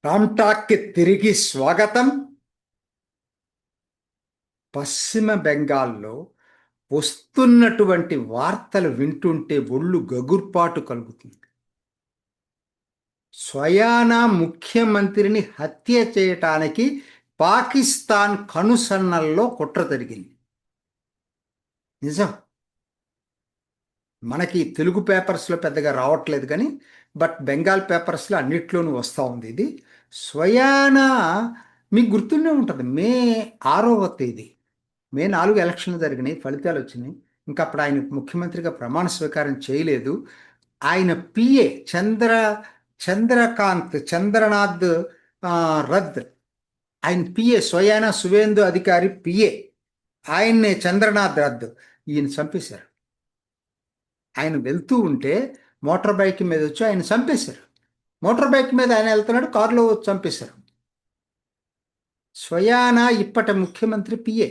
రామ్ టాక్కి తిరిగి స్వాగతం. పశ్చిమ బెంగాల్లో వస్తున్నటువంటి వార్తలు వింటుంటే ఒళ్ళు గగుర్పాటు కలుగుతుంది. స్వయానా ముఖ్యమంత్రిని హత్య చేయటానికి పాకిస్తాన్ కనుసన్నల్లో కుట్ర జరిగింది. నిజం. మనకి తెలుగు పేపర్స్లో పెద్దగా రావట్లేదు కానీ బెంగాల్ పేపర్స్లో అన్నిట్లోనూ వస్తూ ఉంది. ఇది స్వయానా మీకు గుర్తుండే ఉంటుంది. మే 6వ తేదీ మే 4 ఎలక్షన్లు జరిగినాయి, ఫలితాలు వచ్చినాయి. ఇంకా అప్పుడు ఆయన ముఖ్యమంత్రిగా ప్రమాణ స్వీకారం చేయలేదు. ఆయన పిఏ చంద్రనాథ్ రథ్, ఆయన పిఏ స్వయానా సువేందు అధికారి పిఏ, ఆయన్నే చంద్రనాథ్ రథ్ ఈయన చంపేశారు. ఆయన వెళ్తూ ఉంటే మోటార్ బైక్ మీద వచ్చి ఆయన చంపేశారు. మోటార్ బైక్ మీద ఆయన వెళ్తున్నాడు, కారులో చంపేశారు. స్వయానా ఇప్పటి ముఖ్యమంత్రి పిఏ.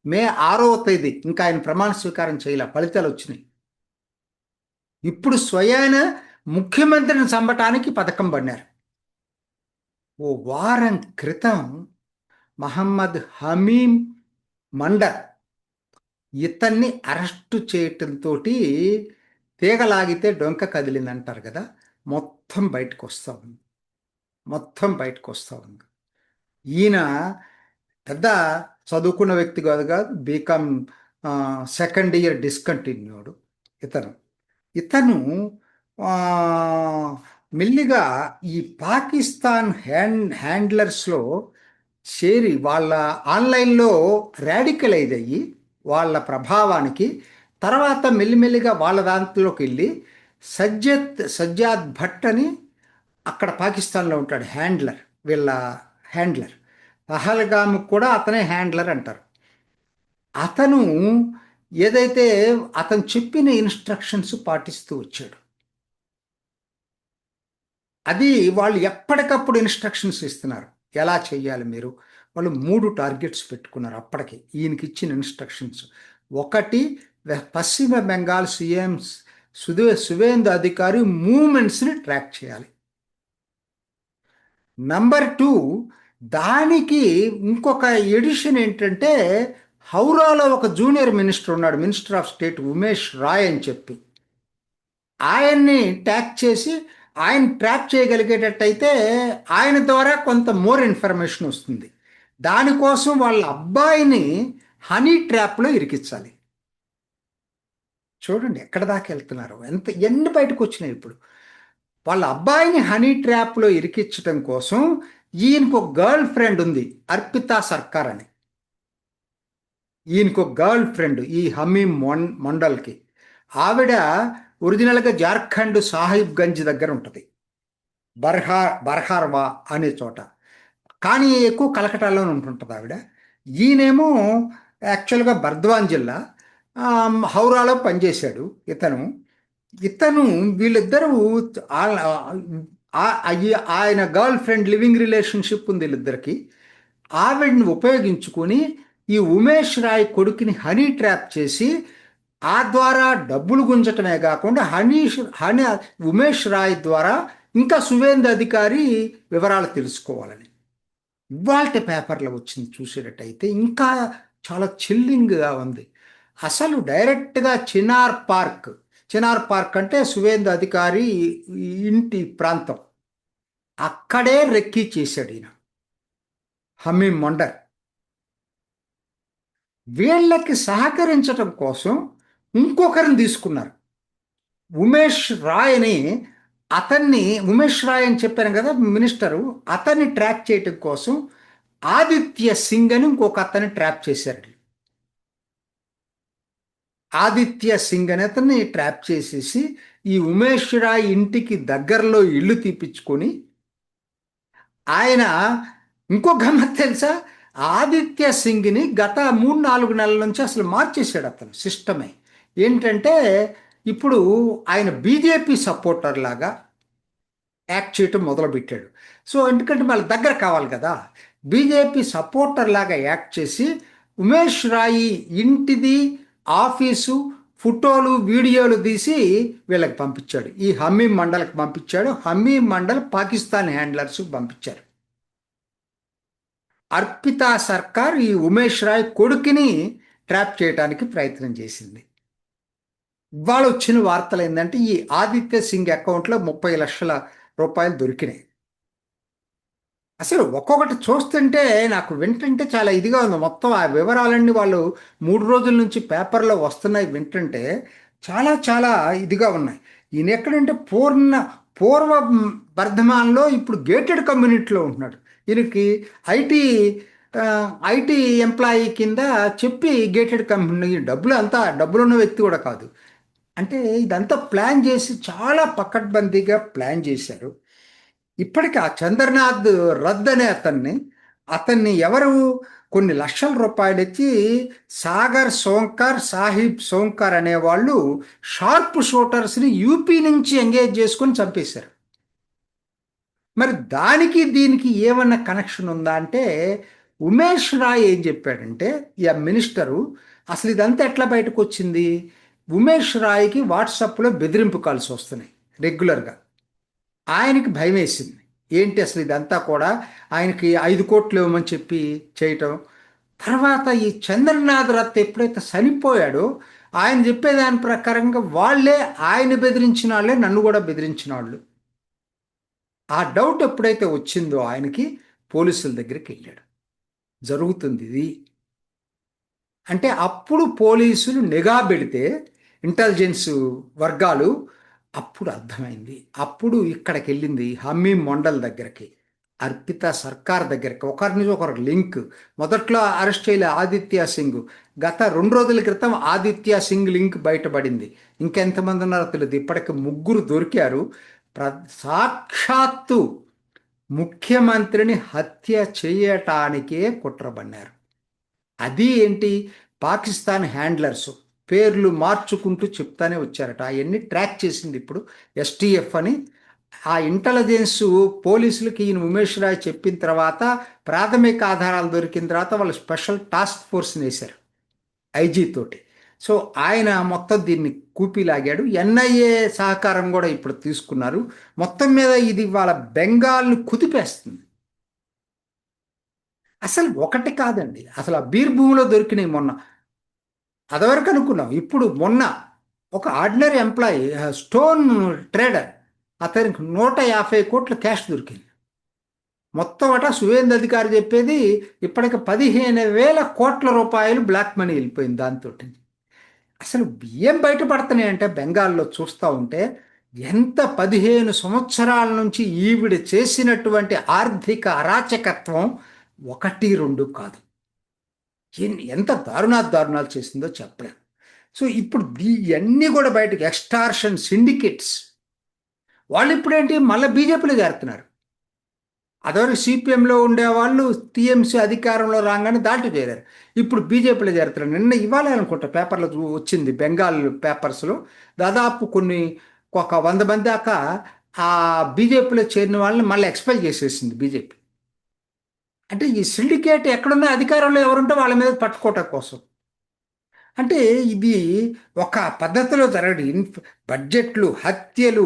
మే 6వ తేదీ ఇంకా ఆయన ప్రమాణ స్వీకారం చేయలే, ఫలితాలు వచ్చినాయి. ఇప్పుడు స్వయాన ముఖ్యమంత్రిని చంపటానికి పథకం పడినారు. ఓ వారం క్రితం మహమ్మద్ హమీం మండర్ ఇతన్ని అరెస్టు చేయటంతో తీగలాగితే డొంక కదిలింది అంటారు కదా, మొత్తం బయటకు వస్తూ ఉంది. ఈయన పెద్ద చదువుకున్న వ్యక్తి కాదు, బీకామ్ సెకండ్ ఇయర్ డిస్కంటిన్యూడ్. ఇతను మెల్లిగా ఈ పాకిస్తాన్ హ్యాండ్లర్స్లో చేరి వాళ్ళ ఆన్లైన్లో రాడికలైజ్ అయ్యి వాళ్ళ ప్రభావానికి తర్వాత మెల్లిమెల్లిగా వాళ్ళ దాంట్లోకి వెళ్ళి సజ్జాద్ భట్ అని అక్కడ పాకిస్తాన్లో ఉంటాడు, వీళ్ళ హ్యాండ్లర్. పహల్గామ్ కూడా అతనే హ్యాండ్లర్ అంటారు. అతను ఏదైతే అతను చెప్పిన ఇన్స్ట్రక్షన్స్ పాటిస్తూ వచ్చాడు. అది వాళ్ళు ఎప్పటికప్పుడు ఇన్స్ట్రక్షన్స్ ఇస్తున్నారు, ఎలా చెయ్యాలి మీరు. వాళ్ళు 3 టార్గెట్స్ పెట్టుకున్నారు అప్పటికి ఈయనకి ఇచ్చిన ఇన్స్ట్రక్షన్స్. ఒకటి, పశ్చిమ బెంగాల్ సీఎం సువేందు అధికారి మూమెంట్స్ని ట్రాక్ చేయాలి. నంబర్ 2, దానికి ఇంకొక ఎడిషన్ ఏంటంటే హౌరాలో ఒక జూనియర్ మినిస్టర్ ఉన్నాడు, minister of state Umesh Rai అని చెప్పి, ఆయన్ని ట్యాక్ చేసి ఆయన ట్రాప్ చేయగలిగేటట్టయితే ఆయన ద్వారా కొంత మోర్ ఇన్ఫర్మేషన్ వస్తుంది. దానికోసం వాళ్ళ అబ్బాయిని హనీ ట్రాప్లో ఇరికించాలి. చూడండి ఎక్కడ దాకా వెళ్తున్నారు, ఎన్ని బయటకు వచ్చినాయి. ఇప్పుడు వాళ్ళ అబ్బాయిని హనీ ట్రాప్లో ఇరికించడం కోసం ఈయనకు ఒక గర్ల్ ఫ్రెండ్ ఉంది, అర్పితా సర్కార్ అని. ఈయనకు ఒక గర్ల్ ఫ్రెండ్ ఈ హమీం మండల్కి. ఆవిడ ఒరిజినల్గా జార్ఖండ్ సాహిబ్గంజ్ దగ్గర ఉంటుంది, బర్హార్వా అనే చోట. కానీ ఎక్కువ కలకటాలోనే ఉంటుంటుంది ఆవిడ. ఈయనేమో యాక్చువల్గా బర్ద్వాన్ జిల్లా, హౌరాలో పనిచేశాడు ఇతను వీళ్ళిద్దరూ ఆయన గర్ల్ ఫ్రెండ్ లివింగ్ రిలేషన్షిప్ ఉంది వీళ్ళిద్దరికి. ఆవిడని ఉపయోగించుకొని ఈ ఉమేష్ రాయ్ కొడుకుని హనీ ట్రాప్ చేసి ఆ ద్వారా డబ్బులు గుంజటమే కాకుండా ఉమేష్ రాయ్ ద్వారా ఇంకా సువేందు అధికారి వివరాలు తెలుసుకోవాలని ఇవాళ పేపర్లో వచ్చింది. చూసేటట్టయితే ఇంకా చాలా చిల్లింగ్గా ఉంది. అసలు డైరెక్ట్గా చినార్ పార్క్ అంటే సువేందు అధికారి ఇంటి ప్రాంతం, అక్కడే రెక్కీ చేశాడు ఈయన హమీం మండర్. వీళ్ళకి సహకరించటం కోసం ఇంకొకరిని తీసుకున్నారు, ఉమేష్ రాయ్ అని చెప్పాను కదా మినిస్టరు, అతన్ని ట్రాప్ చేయటం కోసం ఆదిత్య సింగ్ అని ఇంకొక అతన్ని ట్రాప్ చేశారు. ఆదిత్య సింగ్ అని అతన్ని ట్రాప్ చేసేసి ఈ ఉమేష్ రాయ్ ఇంటికి దగ్గరలో ఇల్లు తీపించుకొని ఆయన ఇంకో గమ్మత్ తెలుసా, ఆదిత్య సింగ్ని గత 3-4 నెలల నుంచి అసలు మార్చేశాడు అతను సిస్టమే. ఏంటంటే ఇప్పుడు ఆయన బీజేపీ సపోర్టర్ లాగా యాక్ట్ చేయటం మొదలుపెట్టాడు. సో ఎందుకంటే వాళ్ళ దగ్గర కావాలి కదా, బీజేపీ సపోర్టర్ లాగా యాక్ట్ చేసి ఉమేష్ రాయి ఇంటిది, ఆఫీసు, ఫోటోలు వీడియోలు తీసి వీళ్ళకి పంపించాడు. ఈ హమీం మండల్కి పంపించాడు. హమీం మండల్ పాకిస్తాన్ హ్యాండ్లర్స్ పంపించారు. అర్పితా సర్కార్ ఈ ఉమేష్ రాయ్ కొడుకుని ట్రాప్ చేయడానికి ప్రయత్నం చేసింది. ఇవాళ వచ్చిన వార్తలు ఏంటంటే ఈ ఆదిత్య సింగ్ అకౌంట్లో 30 లక్షల రూపాయలు దొరికినాయి. అసలు ఒక్కొక్కటి చూస్తుంటే నాకు వింటుంటే చాలా ఇదిగా ఉంది. మొత్తం ఆ వివరాలన్నీ వాళ్ళు 3 రోజుల నుంచి పేపర్లో వస్తున్నాయి. వింటుంటే చాలా చాలా ఇదిగా ఉన్నాయి. ఈయన ఎక్కడంటే పూర్వ బర్ధమాన్లో ఇప్పుడు గేటెడ్ కమ్యూనిటీలో ఉంటున్నాడు. ఈయనకి ఐటీ ఐటీ ఎంప్లాయీ కింద చెప్పి గేటెడ్ కమ్యూనిటీ డబ్బులున్న వ్యక్తి కూడా కాదు. అంటే ఇదంతా ప్లాన్ చేసి చాలా పకడ్బందీగా ప్లాన్ చేశారు. ఇప్పటికి ఆ చంద్రనాథ్ రద్ అనే అతన్ని ఎవరు కొన్ని లక్షల రూపాయలు ఇచ్చి సాగర్ సోంకార్ సాహిబ్ సోంకార్ అనేవాళ్ళు షార్ప్ షూటర్స్ని యూపీ నుంచి ఎంగేజ్ చేసుకొని చంపేశారు. మరి దానికి దీనికి ఏమన్నా కనెక్షన్ ఉందా అంటే ఉమేష్ రాయ్ ఏం చెప్పాడంటే ఈ మినిస్టరు అసలు ఇదంతా ఎట్లా బయటకు వచ్చింది, ఉమేష్ రాయ్కి వాట్సాప్లో బెదిరింపు కాల్స్ వస్తున్నాయి రెగ్యులర్గా. ఆయనకి భయం వేసింది. ఏంటి అసలు ఇదంతా కూడా ఆయనకి 5 కోట్లు ఇవ్వమని చెప్పి చేయటం. తర్వాత ఈ చంద్రనాథ్ రత్ ఎప్పుడైతే చనిపోయాడో ఆయన చెప్పేదాని ప్రకారంగా వాళ్ళే ఆయన బెదిరించిన వాళ్ళే నన్ను కూడా బెదిరించిన వాళ్ళు. ఆ డౌట్ ఎప్పుడైతే వచ్చిందో ఆయనకి పోలీసుల దగ్గరికి వెళ్ళాడు. జరుగుతుంది ఇది అంటే అప్పుడు పోలీసులు నిఘా పెడితే ఇంటెలిజెన్స్ వర్గాలు అప్పుడు అర్థమైంది. అప్పుడు ఇక్కడికి వెళ్ళింది హమీం మండల్ దగ్గరికి, అర్పిత సర్కార్ దగ్గరికి. ఒకరి నుంచి ఒకరు లింక్. మొదట్లో అరెస్ట్ చేయలే ఆదిత్య సింగ్. గత 2 రోజుల క్రితం ఆదిత్య సింగ్ లింక్ బయటపడింది. ఇంకెంతమంది ఉన్నారో తెలియదు. ఇప్పటికి 3 దొరికారు. సాక్షాత్తు ముఖ్యమంత్రిని హత్య చేయటానికే కుట్రబన్నారు. అది ఏంటి, పాకిస్తాన్ హ్యాండ్లర్స్ పేర్లు మార్చుకుంటూ చెప్తానే వచ్చారట. అవన్నీ ట్రాక్ చేసింది ఇప్పుడు ఎస్టీఎఫ్ అని. ఆ ఇంటెలిజెన్స్ పోలీసులకి ఈయన ఉమేష్ రాయ్ చెప్పిన తర్వాత ప్రాథమిక ఆధారాలు దొరికిన తర్వాత వాళ్ళు స్పెషల్ టాస్క్ ఫోర్స్ని వేశారు ఐజీ తోటి. సో ఆయన మొత్తం దీన్ని కూపిలాగాడు. ఎన్ఐఏ సహకారం కూడా ఇప్పుడు తీసుకున్నారు. మొత్తం మీద ఇది వాళ్ళ బెంగాల్ని కుదిపేస్తుంది. అసలు ఒకటి కాదండి, అసలు ఆ బీర్భూమిలో దొరికినాయి మొన్న. అదివరకు అనుకున్నాం. ఇప్పుడు మొన్న ఒక ఆర్డినరీ ఎంప్లాయీ స్టోన్ ట్రేడర్ అతనికి 150 కోట్ల క్యాష్ దొరికింది. మొత్తం అట సువేంద్ర అధికారి చెప్పేది ఇప్పటికి 15,000 కోట్ల రూపాయలు బ్లాక్ మనీ వెళ్ళిపోయింది దాంతో. అసలు ఏం బయటపడుతున్నాయి అంటే బెంగాల్లో చూస్తూ ఉంటే ఎంత 15 సంవత్సరాల నుంచి ఈవిడ చేసినటువంటి ఆర్థిక అరాచకత్వం 1, 2 కాదు. ఎంత దారుణాలు చేసిందో చెప్పలేను. సో ఇప్పుడు ఇవన్నీ కూడా బయటకు ఎక్స్టార్షన్ సిండికేట్స్ వాళ్ళు ఇప్పుడేంటి మళ్ళీ బీజేపీలో చేరుతున్నారు. అదివరకు సిపిఎంలో ఉండేవాళ్ళు టీఎంసీ అధికారంలో రాగానే దాంట్లో చేరారు. ఇప్పుడు బీజేపీలో చేరుతున్నారు. ఇవాళ అనుకుంటా పేపర్లో వచ్చింది, బెంగాల్ పేపర్స్లో దాదాపు ఒక 100 మంది దాకా ఆ బీజేపీలో చేరిన వాళ్ళని మళ్ళీ ఎక్స్పెల్ చేసేసింది బీజేపీ. అంటే ఈ సిండికేట్ ఎక్కడున్న అధికారంలో ఎవరుంటే వాళ్ళ మీద పట్టుకోవటం కోసం. అంటే ఇది ఒక పద్ధతిలో జరగదు. బడ్జెట్లు, హత్యలు,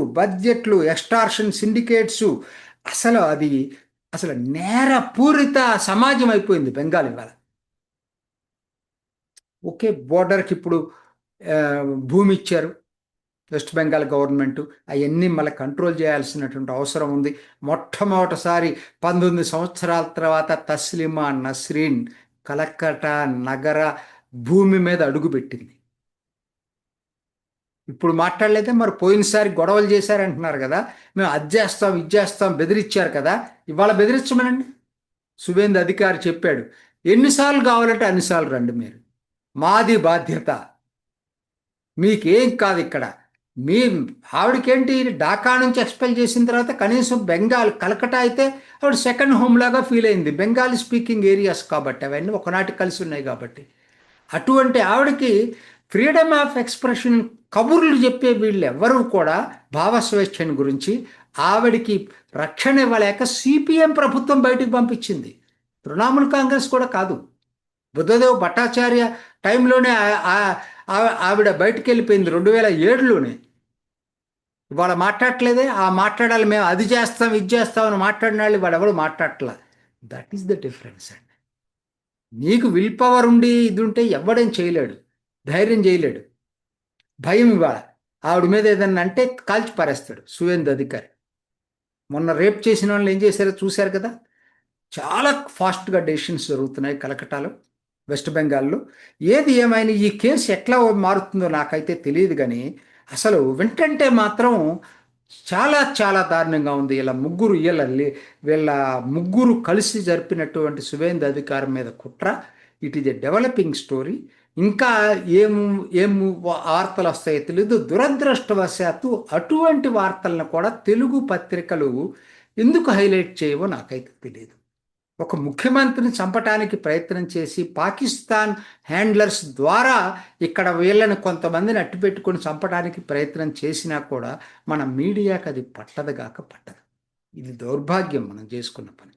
ఎక్స్టార్షన్ సిండికేట్స్, అసలు నేరపూరిత సమాజం అయిపోయింది బెంగాల్ ఇవాళ. ఓకే, బోర్డర్కి ఇప్పుడు భూమి ఇచ్చారు వెస్ట్ బెంగాల్ గవర్నమెంట్. అవన్నీ మళ్ళీ కంట్రోల్ చేయాల్సినటువంటి అవసరం ఉంది. మొట్టమొదటిసారి 19 సంవత్సరాల తర్వాత తస్లిమా నస్రీన్ కలకట్టా నగర భూమి మీద అడుగుపెట్టింది. ఇప్పుడు మాట్లాడలేదే, మరి పోయినసారి గొడవలు చేశారంటున్నారు కదా, మేము అది చేస్తాం ఇది చేస్తాం బెదిరించారు కదా, ఇవాళ బెదిరించమనండి. సువేంద్ర అధికారి చెప్పాడు, ఎన్నిసార్లు కావాలంటే అన్నిసార్లు రండి, మీరు మాది బాధ్యత, మీకేం కాదు ఇక్కడ. మీ ఆవిడకేంటి ఢాకా నుంచి ఎక్స్పెల్ చేసిన తర్వాత కనీసం బెంగాల్ కలకటా అయితే ఆవిడ సెకండ్ హోమ్ లాగా ఫీల్ అయింది. బెంగాలీ స్పీకింగ్ ఏరియాస్ కాబట్టి అవన్నీ ఒకనాటి కలిసి ఉన్నాయి కాబట్టి. అటువంటి ఆవిడకి ఫ్రీడమ్ ఆఫ్ ఎక్స్ప్రెషన్ కబుర్లు చెప్పే వీళ్ళు ఎవ్వరూ కూడా భావస్వేచ్ఛని గురించి ఆవిడికి రక్షణ ఇవ్వలేక సిపిఎం ప్రభుత్వం బయటికి పంపించింది. తృణమూల్ కాంగ్రెస్ కూడా కాదు. బుద్ధదేవ్ భట్టాచార్య టైంలోనే ఆవిడ బయటికి వెళ్ళిపోయింది 2007లోనే. ఇవాళ మాట్లాడట్లేదే. ఆ మాట్లాడాలి, మేము అది చేస్తాం ఇది చేస్తాం అని మాట్లాడిన వాళ్ళు ఇవాళ ఎవరు మాట్లాడట్లా. దట్ ఈస్ ద డిఫరెన్స్ అండి. నీకు విల్ పవర్ ఉండి ఇది ఉంటే ఎవడేం చేయలేడు, ధైర్యం చేయలేడు. భయం ఇవాళ ఆవిడ మీద ఏదన్నా అంటే కాల్చి పారేస్తాడు సువేందు అధికారి. మొన్న రేప్ చేసిన వాళ్ళు ఏం చేశారో చూశారు కదా. చాలా ఫాస్ట్గా డెసిషన్స్ జరుగుతున్నాయి కలకటాలో, వెస్ట్ బెంగాల్లో. ఏది ఏమైనా ఈ కేసు ఎట్లా మారుతుందో నాకైతే తెలియదు, కానీ అసలు వింటంటే మాత్రం చాలా చాలా దారుణంగా ఉంది. వీళ్ళ ముగ్గురు కలిసి జరిపినటువంటి సువేందు అధికారం మీద కుట్ర. It is a developing story. ఇంకా ఏం ఏం వార్తలు వస్తాయో తెలియదు. దురదృష్టవశాత్తు అటువంటి వార్తలను కూడా తెలుగు పత్రికలు ఎందుకు హైలైట్ చేయవో నాకైతే తెలియదు. ఒక ముఖ్యమంత్రిని చంపటానికి ప్రయత్నం చేసి పాకిస్తాన్ హ్యాండ్లర్స్ ద్వారా ఇక్కడ వీళ్ళని కొంతమందిని అట్టిపెట్టుకొని చంపడానికి ప్రయత్నం చేసినా కూడా మన మీడియాకి అది పట్టదుగాక పట్టదు. ఇది దౌర్భాగ్యం మనం చేసుకున్న పని.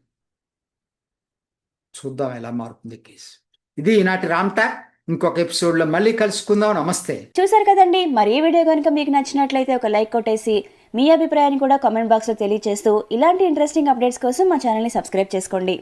చూద్దాం ఎలా మారుతుంది కేసు. ఇది ఈనాటి రామ్ టాక్. ఇంకొక ఎపిసోడ్లో మళ్ళీ కలుసుకుందాం. నమస్తే. చూసారు కదండి, మరి ఈ వీడియో కనుక మీకు నచ్చినట్లయితే ఒక లైక్ కొట్టేసి మీ అభిప్రాయాన్ని కూడా కామెంట్ బాక్స్లో తెలియజేస్తూ ఇలాంటి ఇంట్రెస్టింగ్ అప్డేట్స్ కోసం మా ఛానల్ని సబ్స్క్రైబ్ చేసుకోండి.